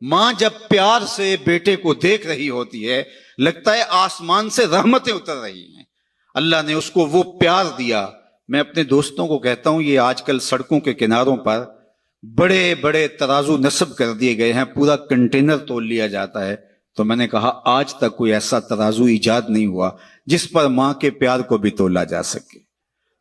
ماں جب پیار سے بیٹے کو دیکھ رہی ہوتی ہے لگتا ہے آسمان سے رحمتیں اتر رہی ہیں. اللہ نے اس کو وہ پیار دیا. میں اپنے دوستوں کو کہتا ہوں یہ آج کل سڑکوں کے کناروں پر بڑے بڑے ترازو نصب کر دیے گئے ہیں, پورا کنٹینر تول لیا جاتا ہے. تو میں نے کہا آج تک کوئی ایسا ترازو ایجاد نہیں ہوا جس پر ماں کے پیار کو بھی تولا جا سکے.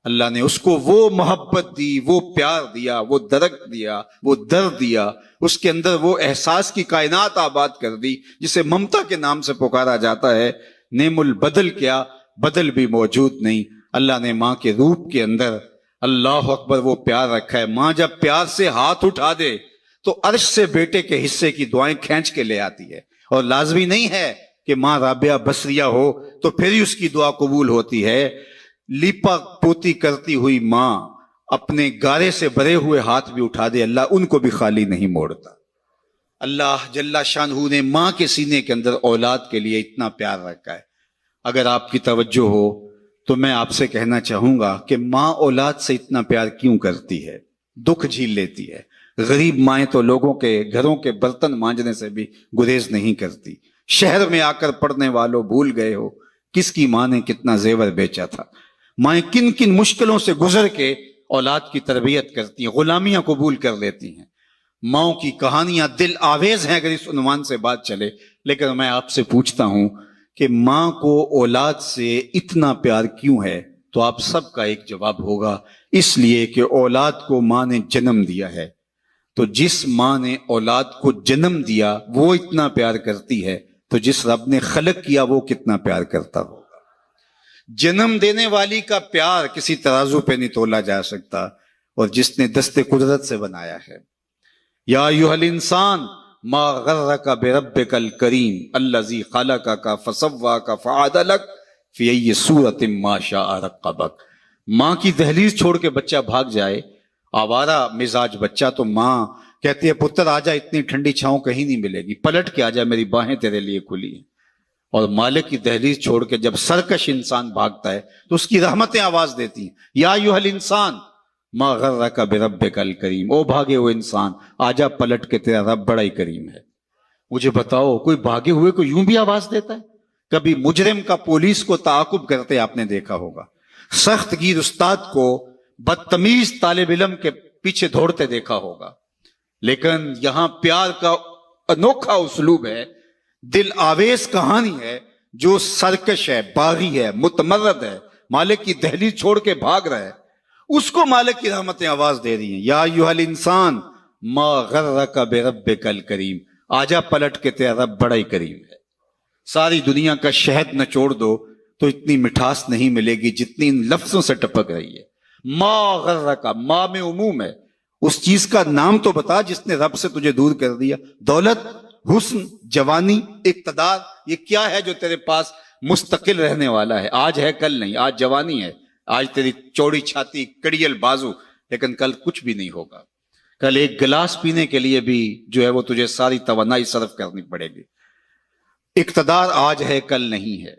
اللہ نے اس کو وہ محبت دی, وہ پیار دیا, وہ درک دیا, وہ درد دیا, اس کے اندر وہ احساس کی کائنات آباد کر دی جسے ممتا کے نام سے پکارا جاتا ہے. نعم البدل کیا, بدل بھی موجود نہیں. اللہ نے ماں کے روپ کے اندر اللہ اکبر وہ پیار رکھا ہے. ماں جب پیار سے ہاتھ اٹھا دے تو عرش سے بیٹے کے حصے کی دعائیں کھینچ کے لے آتی ہے. اور لازمی نہیں ہے کہ ماں رابعہ بصریہ ہو تو پھر ہی اس کی دعا قبول ہوتی ہے. لیپا پوتی کرتی ہوئی ماں اپنے گارے سے بھرے ہوئے ہاتھ بھی اٹھا دے, اللہ ان کو بھی خالی نہیں موڑتا. اللہ جل شانہ نے ماں کے سینے کے اندر اولاد کے لیے اتنا پیار رکھا ہے. اگر آپ کی توجہ ہو تو میں آپ سے کہنا چاہوں گا کہ ماں اولاد سے اتنا پیار کیوں کرتی ہے, دکھ جھیل لیتی ہے. غریب مائیں تو لوگوں کے گھروں کے برتن مانجنے سے بھی گریز نہیں کرتی. شہر میں آ کر پڑھنے والوں بھول گئے ہو کس کی ماں نے کتنا زیور بیچا تھا. مائیں کن کن مشکلوں سے گزر کے اولاد کی تربیت کرتی ہیں, غلامیاں قبول کر لیتی ہیں. ماؤں کی کہانیاں دل آویز ہیں اگر اس عنوان سے بات چلے. لیکن میں آپ سے پوچھتا ہوں کہ ماں کو اولاد سے اتنا پیار کیوں ہے, تو آپ سب کا ایک جواب ہوگا, اس لیے کہ اولاد کو ماں نے جنم دیا ہے. تو جس ماں نے اولاد کو جنم دیا وہ اتنا پیار کرتی ہے, تو جس رب نے خلق کیا وہ کتنا پیار کرتا ہوگا. جنم دینے والی کا پیار کسی ترازو پہ نہیں تولا جا سکتا, اور جس نے دست قدرت سے بنایا ہے. یا ایھا الانسان ما غرک بربک الکریم الذی خلقک فسواک فعدلک فی ای صورۃ ما شاء رکبک. ماں کی دہلیز چھوڑ کے بچہ بھاگ جائے, آوارہ مزاج بچہ, تو ماں کہتی ہے پتر آجا, اتنی ٹھنڈی چھاؤں کہیں نہیں ملے گی, پلٹ کے آجا, میری باہیں تیرے لیے کھلی ہیں. اور مالک کی دہلیز چھوڑ کے جب سرکش انسان بھاگتا ہے تو اس کی رحمتیں آواز دیتی ہیں, یا ایھا الانسان ما غرک بربک الکریم, او بھاگے ہوئے انسان آجا پلٹ کے, تیرا رب بڑا ہی کریم ہے. مجھے بتاؤ کوئی بھاگے ہوئے کو یوں بھی آواز دیتا ہے؟ کبھی مجرم کا پولیس کو تعاقب کرتے آپ نے دیکھا ہوگا, سخت گیر استاد کو بدتمیز طالب علم کے پیچھے دوڑتے دیکھا ہوگا. لیکن یہاں پیار کا انوکھا اسلوب ہے, دل آویز کہانی ہے. جو سرکش ہے, باغی ہے, متمرد ہے, مالک کی دہلیز چھوڑ کے بھاگ رہا ہے, اس کو مالک کی رحمتیں آواز دے رہی ہیں, یا ایھا الانسان ما غرک بربک الکریم, آجا پلٹ کے, تیرا رب بڑا ہی کریم ہے. ساری دنیا کا شہد نچوڑ دو تو اتنی مٹھاس نہیں ملے گی جتنی ان لفظوں سے ٹپک رہی ہے. ما غرک, ما میں عموم ہے, اس چیز کا نام تو بتا جس نے رب سے تجھے دور کر دیا. دولت, حسن, جوانی, اقتدار, یہ کیا ہے جو تیرے پاس مستقل رہنے والا ہے؟ آج ہے کل نہیں. آج جوانی ہے, آج تیری چوڑی چھاتی, کڑیل بازو, لیکن کل کچھ بھی نہیں ہوگا. کل ایک گلاس پینے کے لیے بھی جو ہے وہ تجھے ساری توانائی صرف کرنی پڑے گی. اقتدار آج ہے کل نہیں ہے,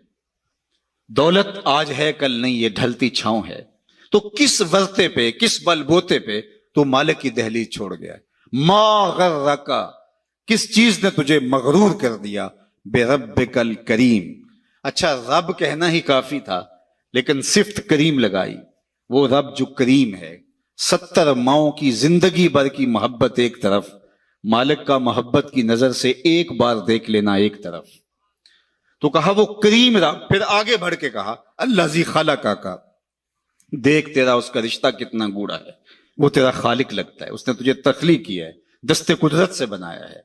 دولت آج ہے کل نہیں, یہ ڈھلتی چھاؤں ہے. تو کس ورطے پہ, کس بل بوتے پہ تو مالک کی دہلیز چھوڑ گیا ہے؟ ما غرک, کس چیز نے تجھے مغرور کر دیا؟ بربک الکریم. اچھا رب کہنا ہی کافی تھا, لیکن صفت کریم لگائی. وہ رب جو کریم ہے, 70 ماؤں کی زندگی بھر کی محبت ایک طرف, مالک کا محبت کی نظر سے ایک بار دیکھ لینا ایک طرف. تو کہا وہ کریم رب, پھر آگے بڑھ کے کہا الذی خلقک, دیکھ تیرا اس کا رشتہ کتنا گوڑا ہے. وہ تیرا خالق لگتا ہے, اس نے تجھے تخلیق کیا ہے, دست قدرت سے بنایا ہے.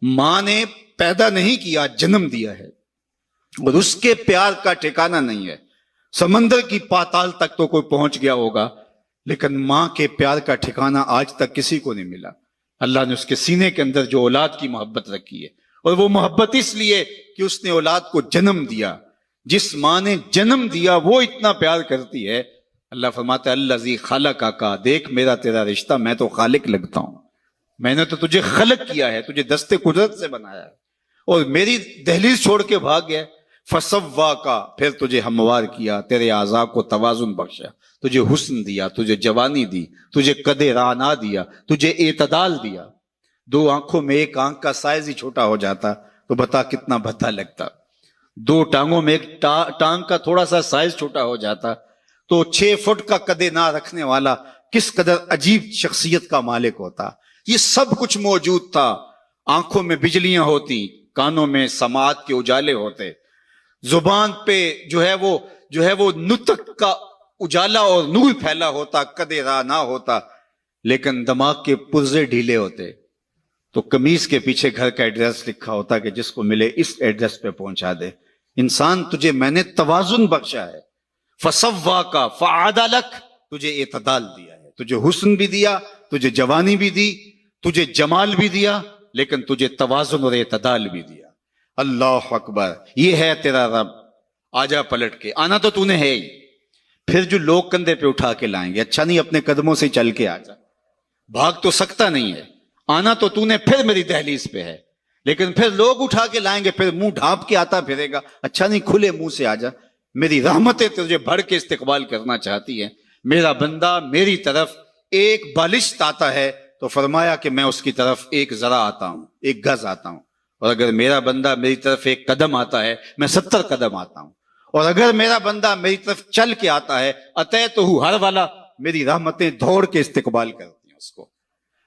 ماں نے پیدا نہیں کیا, جنم دیا ہے, اور اس کے پیار کا ٹھکانہ نہیں ہے. سمندر کی پاتال تک تو کوئی پہنچ گیا ہوگا, لیکن ماں کے پیار کا ٹھکانہ آج تک کسی کو نہیں ملا. اللہ نے اس کے سینے کے اندر جو اولاد کی محبت رکھی ہے, اور وہ محبت اس لیے کہ اس نے اولاد کو جنم دیا. جس ماں نے جنم دیا وہ اتنا پیار کرتی ہے. اللہ فرماتا ہے الذی خلقک, دیکھ میرا تیرا رشتہ, میں تو خالق لگتا ہوں, میں نے تو تجھے خلق کیا ہے, تجھے دست قدرت سے بنایا ہے, اور میری دہلیز چھوڑ کے بھاگ گیا. فسواک, پھر تجھے ہموار کیا, تیرے اعضاء کو توازن بخشا, تجھے حسن دیا, تجھے جوانی دی, تجھے قد رانا دیا, تجھے اعتدال دیا. دو آنکھوں میں ایک آنکھ کا سائز ہی چھوٹا ہو جاتا تو بتا کتنا بھتا لگتا. دو ٹانگوں میں ایک ٹانگ کا تھوڑا سا سائز چھوٹا ہو جاتا تو 6 فٹ کا قدے نہ رکھنے والا کس قدر عجیب شخصیت کا مالک ہوتا. یہ سب کچھ موجود تھا. آنکھوں میں بجلیاں ہوتی، کانوں میں سماعت کے اجالے ہوتے، زبان پہ جو ہے وہ نطق کا اجالا اور نور پھیلا ہوتا، قدے راہ نہ ہوتا، لیکن دماغ کے پرزے ڈھیلے ہوتے. تو قمیص کے پیچھے گھر کا ایڈریس لکھا ہوتا کہ جس کو ملے اس ایڈریس پہ پہنچا دے. انسان تجھے میں نے توازن بخشا ہے، فسواکا فعدلک، تجھے اعتدال دیا ہے، تجھے حسن بھی دیا، تجھے جوانی بھی دی، تجھے جمال بھی دیا، لیکن تجھے توازن اور اعتدال بھی دیا. اللہ اکبر. یہ ہے تیرا رب. آجا پلٹ کے. آنا تو نے ہے ہی. پھر جو لوگ کندھے پہ اٹھا کے لائیں گے، اچھا نہیں اپنے قدموں سے چل کے آجا، بھاگ تو سکتا نہیں ہے. آنا تو نے پھر میری دہلیز پہ ہے، لیکن پھر لوگ اٹھا کے لائیں گے، پھر منہ ڈھانپ کے آتا پھرے گا. اچھا نہیں کھلے منہ سے آجا. میری رحمتیں تجھے بڑھ کے استقبال کرنا چاہتی ہیں. میرا بندہ میری طرف ایک بالشت آتا ہے تو فرمایا کہ میں اس کی طرف 1 ذرا آتا ہوں، 1 گز آتا ہوں. اور اگر میرا بندہ میری طرف 1 قدم آتا ہے میں 70 قدم آتا ہوں. اور اگر میرا بندہ میری طرف چل کے آتا ہے اتیتہ ہر والا، میری رحمتیں دوڑ کے استقبال کرتی ہیں اس کو.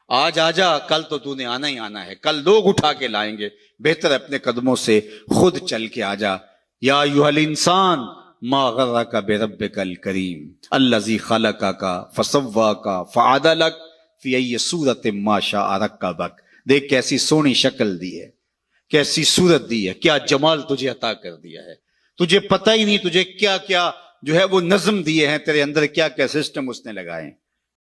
آج آجا، کل تو نے آنا ہی آنا ہے، کل لوگ اٹھا کے لائیں گے، بہتر اپنے قدموں سے خود چل کے آجا. یا ایھا الانسان ما غرک بربک الکریم الذی خلقک فسواک فعدلک فی ای صورت ما شاء رکبک. دیکھ کیسی سونی شکل دی ہے، کیسی صورت دی ہے، کیا جمال تجھے عطا کر دیا ہے. تجھے پتہ ہی نہیں تجھے کیا کیا جو ہے وہ نظم دیے ہیں، تیرے اندر کیا کیا سسٹم اس نے لگائے ہیں.